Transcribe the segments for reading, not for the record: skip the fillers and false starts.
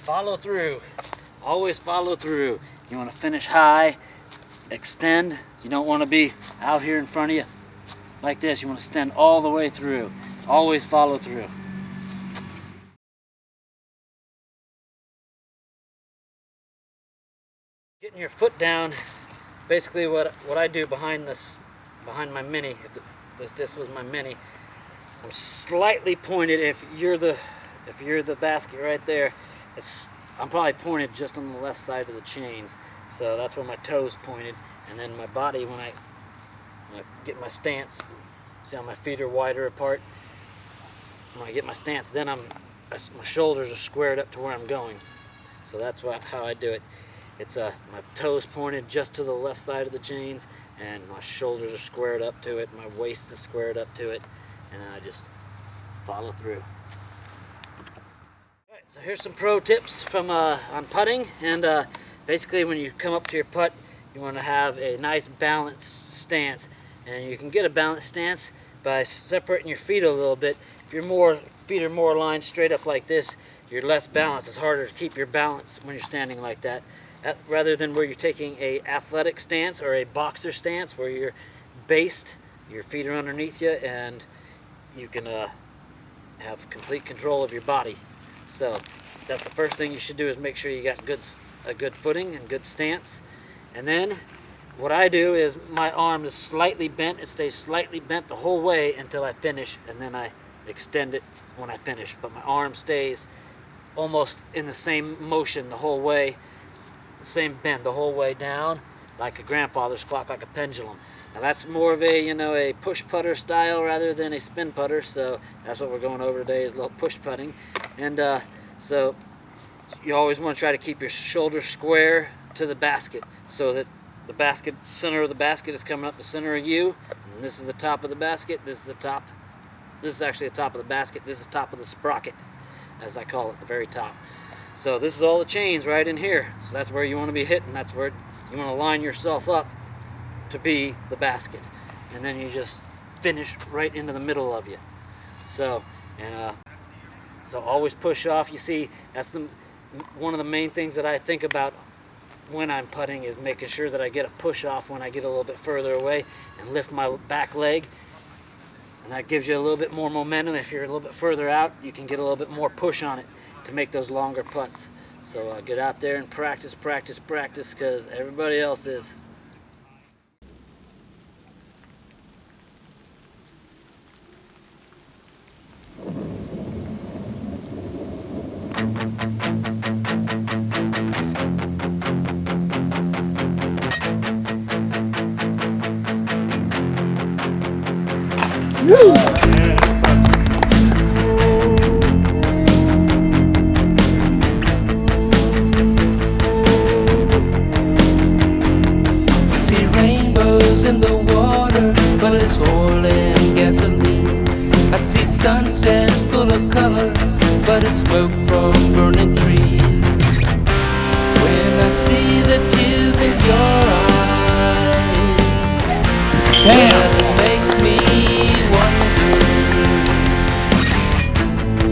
follow through. Always follow through. You want to finish high, extend. You don't want to be out here in front of you like this. You want to extend all the way through. Always follow through. Getting your foot down, basically what I do behind my mini, if this disc was my mini, I'm slightly pointed. If you're the basket right there, I'm probably pointed just on the left side of the chains, so that's where my toes pointed. And then my body, when I get my stance, see how my feet are wider apart. When I get my stance, then my shoulders are squared up to where I'm going. So that's how I do it. It's my toes pointed just to the left side of the chains, and my shoulders are squared up to it. My waist is squared up to it, and then I just follow through. All right, so here's some pro tips from on putting. And basically, when you come up to your putt, you want to have a nice balanced stance, and you can get a balanced stance by separating your feet a little bit. If your feet are more aligned straight up like this, you're less balanced. It's harder to keep your balance when you're standing like that. Rather than where you're taking a athletic stance or a boxer stance where you're based, your feet are underneath you, and you can have complete control of your body. So that's the first thing you should do, is make sure you got a good footing and good stance. And then what I do is my arm is slightly bent. It stays slightly bent the whole way until I finish, and then I extend it when I finish. But my arm stays almost in the same motion the whole way, same bend the whole way down, like a grandfather's clock, like a pendulum. Now that's more of a push putter style rather than a spin putter, so that's what we're going over today, is a little push putting. And so you always want to try to keep your shoulders square to the basket, so that the center of the basket is coming up the center of you, and this is the top of the basket, this is actually the top of the basket, this is the top of the sprocket, as I call it, the very top. So this is all the chains right in here. So that's where you want to be hitting. That's where you want to line yourself up to be the basket. And then you just finish right into the middle of you. So always push off. You see, that's one of the main things that I think about when I'm putting, is making sure that I get a push off when I get a little bit further away and lift my back leg. And that gives you a little bit more momentum. If you're a little bit further out, you can get a little bit more push on it to make those longer putts. So get out there and practice, practice, practice, because everybody else is. I see sunsets full of color, but it's smoke from burning trees. When I see the tears in your eyes, it makes me wonder,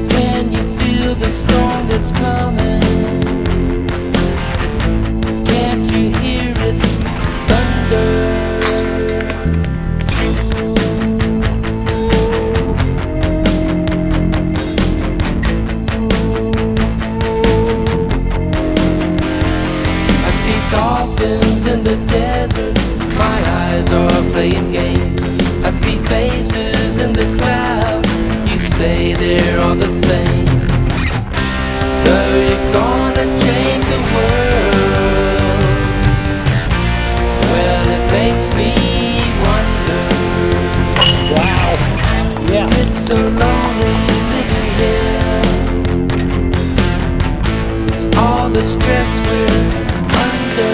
can you feel the storm that's coming? Can't you hear its thunder? In the desert, my eyes are playing games. I see faces in the cloud, you say they're all the same. So you're gonna change the world? Well, it makes me wonder. Wow. Yeah. It's so lonely living here. It's all the stress we're under.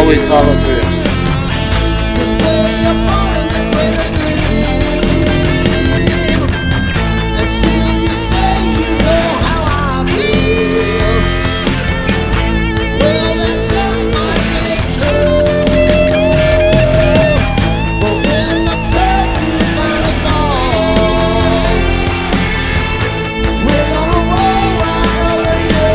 always follow through. Just play your part and then play the dream. And still you say you know how I feel. Well, that just might be true. But when the curtain finally falls, we're gonna roll right over you.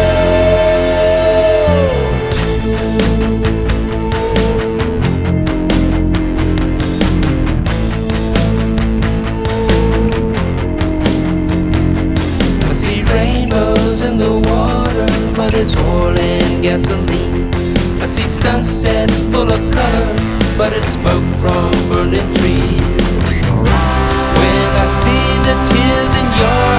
I see rainbows in the water, but it's oil and gasoline. I see sunsets full of color, but it's smoke from burning trees. When I see the tears in your